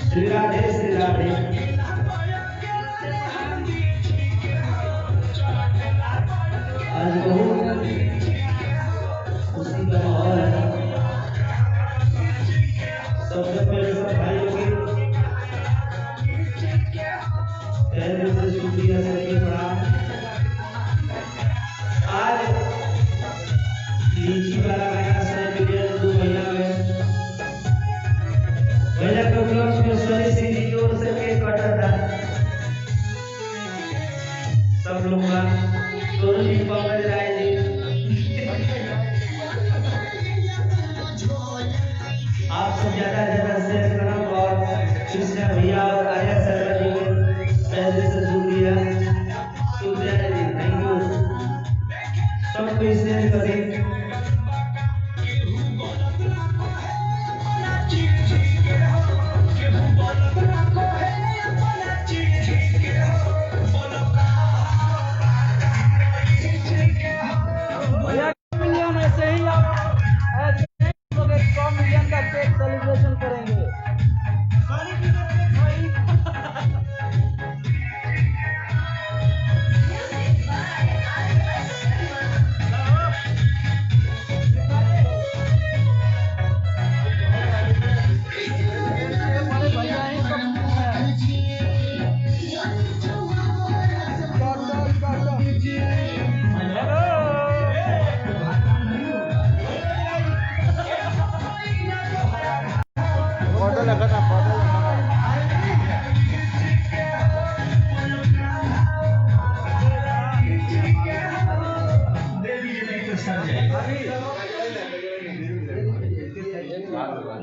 श्री राधे श्री राधे। आज बहुत खुशी का माहौल है। सबसे पहले सब भाई लोग पहले से शुक्रिया सबके प्रणाम। आज लीची वाला महीना सेलिब्रेट 2 महीना में भैया के उपलक्ष्य में सभी सीधी की ओर से केक काटा था। सब लोग का सोनू जी पंकज राय जी आप सब ज्यादा शेयर करना और कृष्णा भैया और आर्या शर्मा जी को पहले से शुक्रिया जी, थैंक यू। सबको शेयर करें। सेलिब्रेशन करेंगे।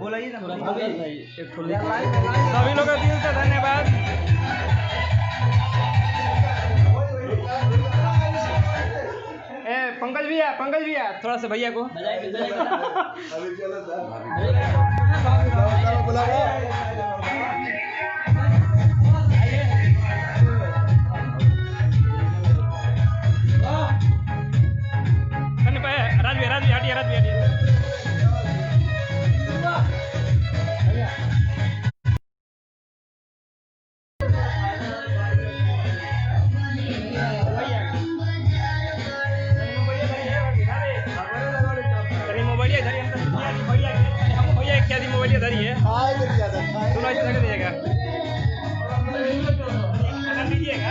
बोलाइए ना, सभी लोग का दिल से धन्यवाद। पंकज भैया थोड़ा सा भैया को राज हटिए। मोबाइल धरी है सुनो ऐसे लगे दीजिएगा लीजिएगा।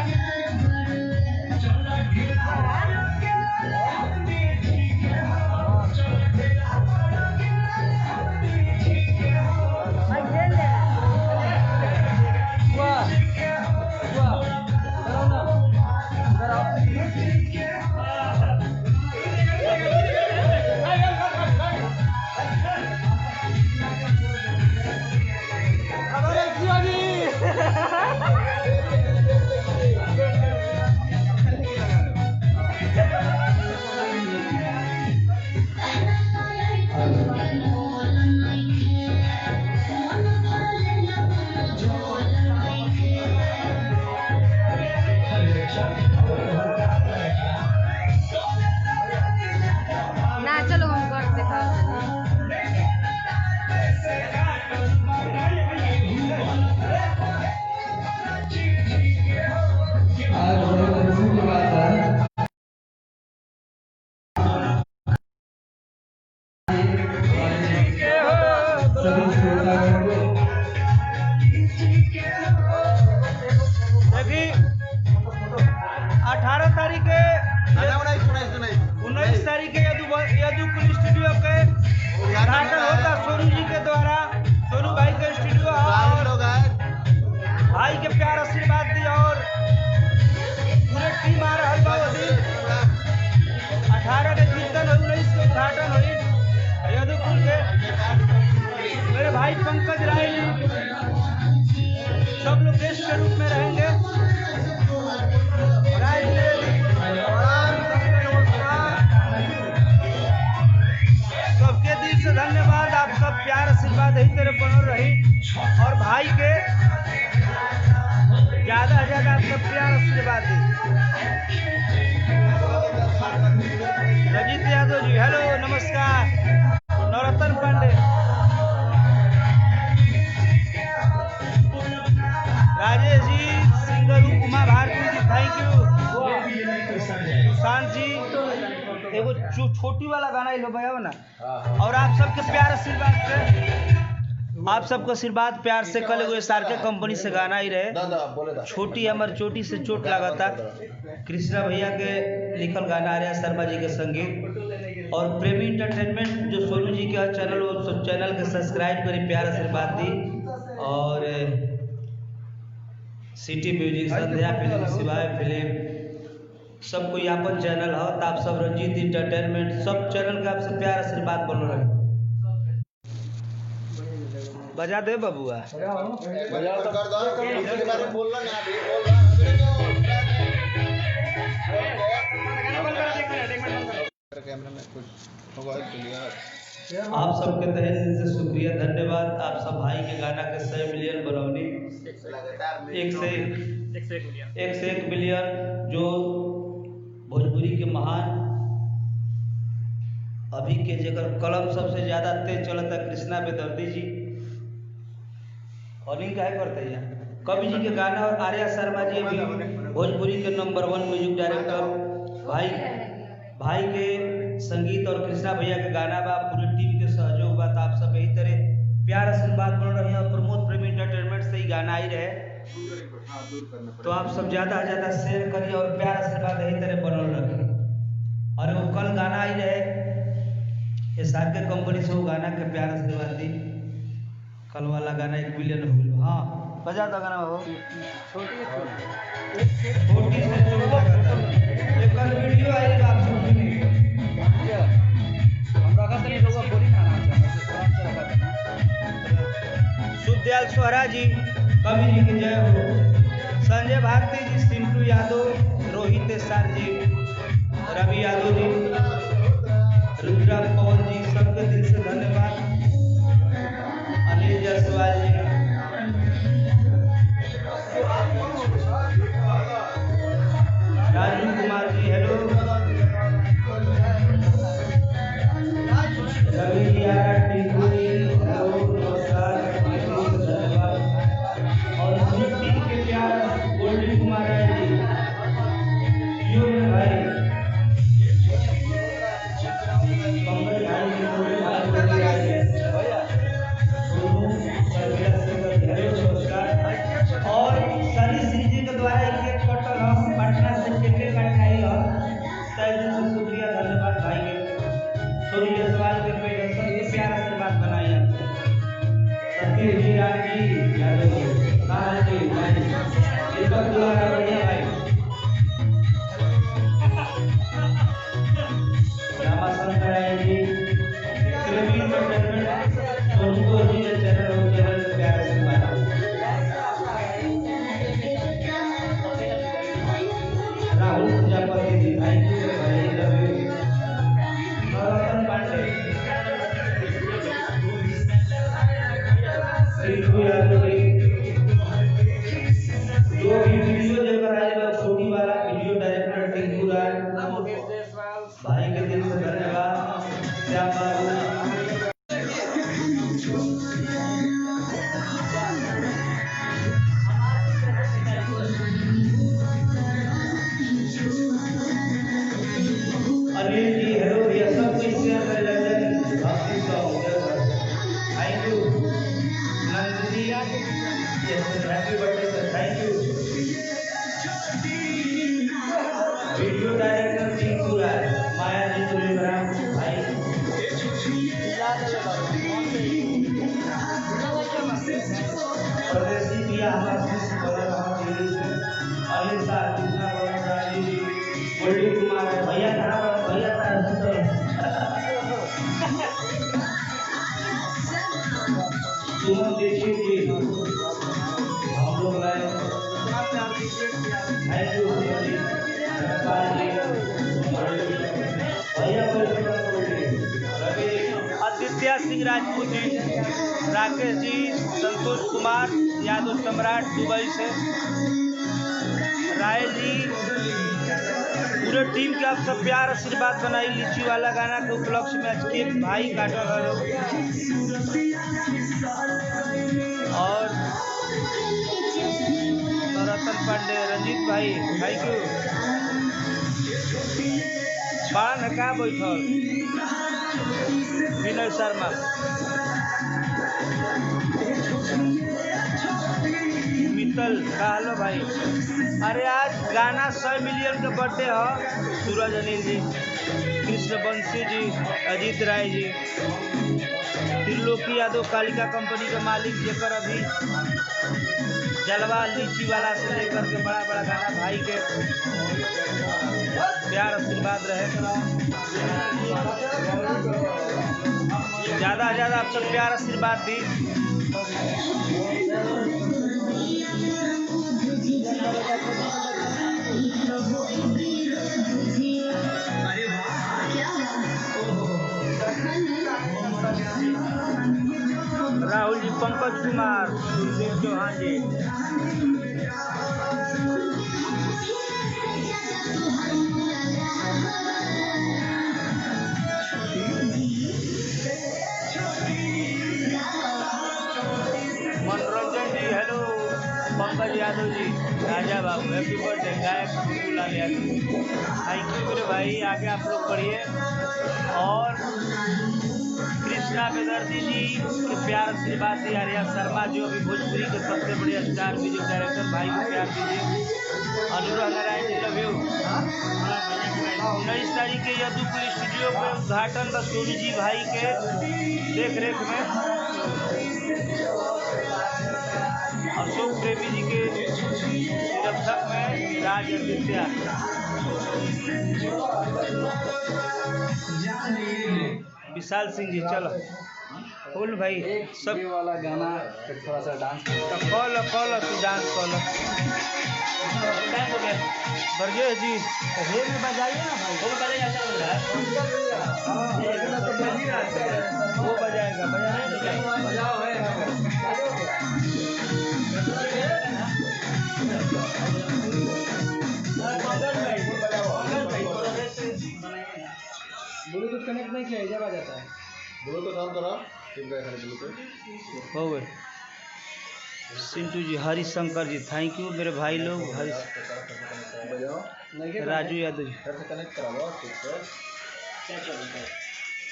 भाई के प्यार आशीर्वाद दिया और पूरे टीम आ रहा है। 18 के कीर्तन 19 के उद्घाटन हुई यदुकुल के के रूप में रहेंगे। राइट लेग, प्रणाम, सबके नमस्कार। सबके दिल से धन्यवाद। आप सब प्यार आशीर्वाद यही तरह बनल रही और भाई के ज्यादा से ज्यादा आप सब प्यार आशीर्वाद दी। रजित यादव जी हेलो नमस्कार। नवरत्न पांडे, राजेश जी, सिंगरू, उमा भारती जी थैंक यू। सुशांत जी एगो छोटी वाला गाना लो बजाओ ना। और आप सबके प्यार आशीर्वाद से, आप सबको आशीर्वाद प्यार से कल एगो SRK कंपनी से गाना ही रहे छोटी हमर चोटी से चोट लगाता, कृष्णा भैया के लिखल गाना आर्या शर्मा जी के संगीत। और प्रेमी एंटरटेनमेंट जो सोनू जी का चैनल, वो सब चैनल के सब्सक्राइब करी, प्यार आशीर्वाद दी। और सिटी म्यूजिक, संध्या फिल्म, शिवाय फिल्म, सब कोई अपन चैनल है। तो आप सब रंजीत एंटरटेनमेंट सब चैनल का आपसे प्यार आशीर्वाद बोल रहे हैं। बजा दे बबुआ। आप सबके तहे दिल से शुक्रिया धन्यवाद। आप सब भाई के गाना के 100 मिलियन बनौनी, एक से एक मिलियन, जो भोजपुरी के महान अभी के जेकर कलम सबसे ज्यादा तेज चलता कृष्णा बेदर्दी जी, और क्या करते हैं कवि जी के गाना। और आर्या शर्मा जी भी भोजपुरी के नंबर 1 म्यूजिक डायरेक्टर। भाई के संगीत और कृष्णा भैया के गाना बा, पूरी टीम के सहयोग बा। तो आप सब यही तरह प्यार आशीर्वाद बन रहे हैं। और प्रमोद प्रेमी एंटरटेनमेंट से ही गाना ही रहे, तो आप सब ज्यादा से ज्यादा शेयर करिए और प्यार आशीर्वाद यही तरह बनल रहे। और वो कल गाना ही रहे SRK कंपनी से, वो गाना के प्यार आशीर्वाद दी। कल वाला गाना 1 मिलियन हो गया। हाँ बजा दो गाना हो छोटी से कल वीडियो आई आप सब सुनिए। हम रखा तनी लोग बोली ना सुखदयाल सोहरा जी, कवि जी की जय हो। संजय भारती जी, सिंटू यादव, रोहित SR जी, रवि यादव जी, रुद्रा पवन जी, सबके दिल से धन्यवाद। अनिल जायसवाल जी, राजू कुमार जी हेलो, रवि जी, टिंकू जी हेलो नमस्कार, धन्यवाद। और टीम के प्यार गोल्डी कुमार जी, भाई पंकज भाई, और सनी सिंह जी के द्वारा एक कटल हम पटना से टिकट कटाई है, तय दिल से शुक्रिया धन्यवाद भाई के। सोनू जायसवाल के पेड़ सबके प्यार आशीर्वाद बनाई है। सतीश जी, राजी यादव जी, कहाँ जी भाई, दीपक द्वारा बढ़िया भाई, रामाशंकर राय जी, प्रेमी एंटरटेनमेंट, सोनू जी के चैनल के प्यार आशीर्वाद। राहुल प्रजापति जी थैंक यू भाई, रवि नवरत्न पांडे, सिंधु यादव जी, जो भी वीडियो लेकर आए हैं छोटी वाला वीडियो डायरेक्टर टिंकू राय भाई के दिल से धन्यवाद। श्याम बाबू, अनिल जी हेलो भैया, सब कोई शेयर कर लेते thank you. Nandini happy birthday sir, thank you. Video director Tinku Rai, Maya ji तुलेग्राम भाई, परदेसी भैया हमारे से बोला रहा दिल्ली से, अनिल साहब, कृष्णा भवन राजी जी, गोल्डी कुमार भैया कहाँ पर भैया सुमन दीक्षित जी, हम लोग लाए नित्या सिंह राजपूत जी, राकेश जी, संतोष कुमार यादव सम्राट दुबई से, राय जी, पूरे टीम के आप सब प्यार आशीर्वाद बनाई। लीची वाला गाना के उपलक्ष्य में आज के भाई काटल हलो और रतन पांडे, रंजीत भाई, थैंक यू। बाड़ा न का बैठल विनय शर्मा, मित्तल का हेलो भाई। अरे आज गाना 100 मिलियन के बर्थडे है। सूरज अनिल जी, कृष्ण बंसी जी, अजीत राय जी, त्रिलोकी यादव कालिका कंपनी के मालिक, जेकर अभी जलवा लीची वाला से लेकर के बड़ा बड़ा गाना भाई के प्यार आशीर्वाद रहे। ज़्यादा से ज़्यादा आप सब प्यार आशीर्वाद दी। राहुल जी, पंकज कुमार, सुरजीत चौहान जी, मनोरंजन जी, hello, Pankaj Yadav ji, Raja Babu, happy birthday, गायक लाल यादव, थैंक यू मेरे भाई। आगे आप लोग पढ़िए। और कृष्णा बेदर्जी जी के प्यार आशीर्वाद दी। आर्या शर्मा जो अभी भोजपुरी के सबसे बड़े स्टार म्यूजिक डायरेक्टर, भाई को प्यार दीजिए। अनुराग नारायण जी, लव यू। 19 तारीख के यदुपुर स्टूडियो के उद्घाटन व सोनू जी भाई के देख रेख में, अशोक प्रेमी जी के निरक्षक में, राज आदित्य, विशाल सिंह जी, चलो फुल भाई सब ये वाला गाना पे थोड़ा सा डांस कॉल तू डांस कॉल हो गया। बरजे जी हे में बजाइए ना भाई, वो बजाइए, अच्छा लग रहा है, वो बजाएगा, बजाओ ब्लूटूथ कनेक्ट नहीं किया, जब आ जाता है ब्लूटूथ ऑन करो, ठीक है ब्लूटूथ हो गए। सिंटू जी, हरिशंकर जी, थैंक यू मेरे भाई लोग। राजू यादव जी, फिर से कनेक्ट कराओ,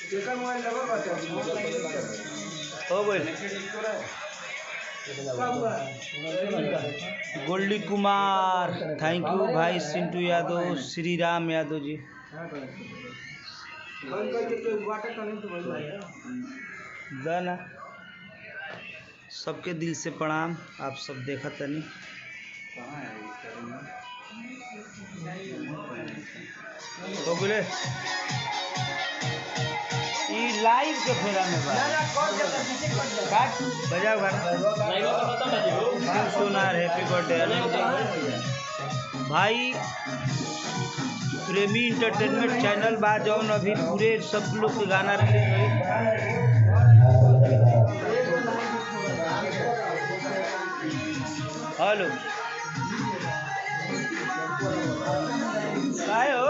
ठीक है मोबाइल हो गए। गोल्डी कुमार, थैंक यू भाई। सिंटू यादव, श्री राम यादव जी, दाना सबके दिल से प्रणाम। आप सब देखा तनी हो बोले ई लाइव के फेरा में काट बजाओ गाना सोनार, हैप्पी बर्थडे भाई। प्रेमी इंटरटेनमेंट चैनल बा जौन अभी पूरे सब लोग के गाना रिलीज हुई। हेलो काय हो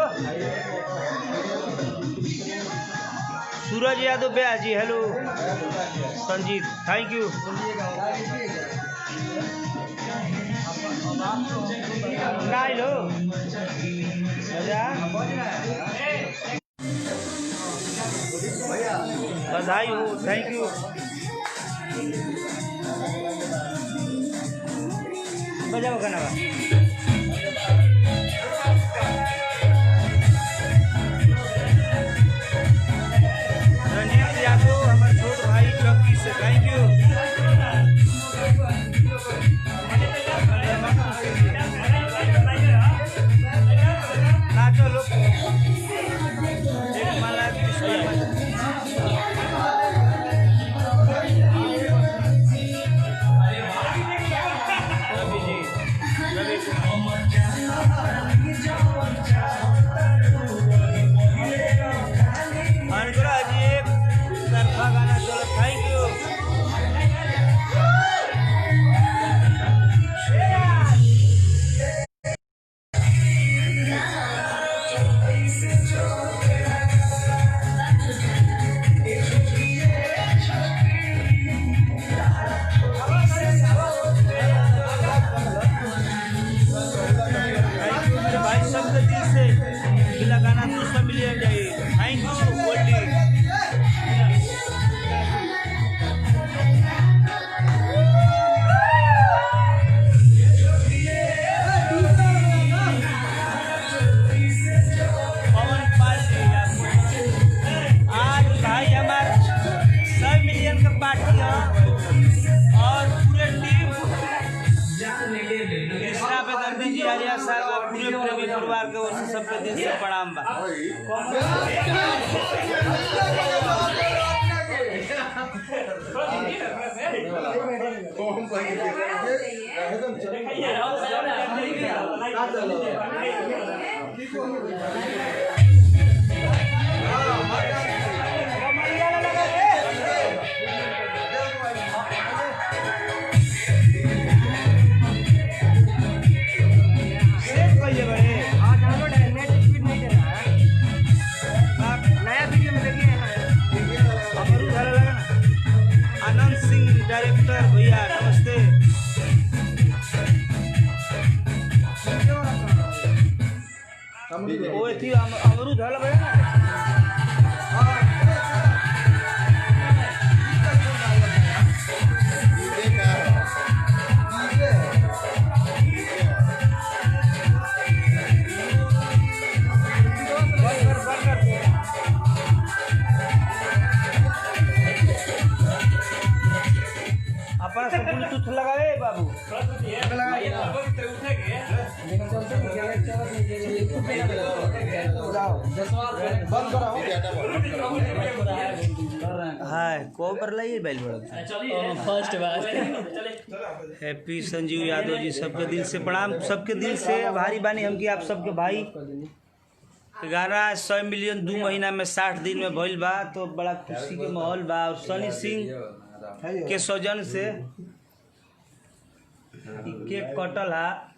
सूरज यादव ब्याह जी, हेलो संजीत, थैंक यू। नाइल हो बधाई हो, थैंक यू। बजाओ गाना बा। रंजीत यादव हमारे छोट भाई चौकी से, थैंक यू। नाचो लोग, एक माला अनुग्रह जी, एक देखा गाना चलो, थैंक यू। मेरे भाई सबके दिल से अगला गाना 200 मिलियन जाए। Thank you Goldy. Pawan party आज भाई हमारे 100 मिलियन का पार्टी है और पूरे टीम कृष्णा बेदर्दी जी आर्या साहब और पूरे प्रेमी परिवार के ओर से सबके दिल से प्रणाम बा। आनंद सिंह डायरेक्टर भैया नमस्ते। वो थी अमरूद हल भैया अपना सब ब्लूटूथ लगाए बाबू। हाय को पर लाइए बैल फर्स्ट बार हैप्पी संजीव यादव जी सबके दिल से प्रणाम। सबके दिल से भारी बानी हम कि आप सबके भाई गाना 100 मिलियन 2 महीना में 60 दिन में भइल बा तो बड़ा खुशी के माहौल बा। और सनी सिंह के सौजन से केक कटल है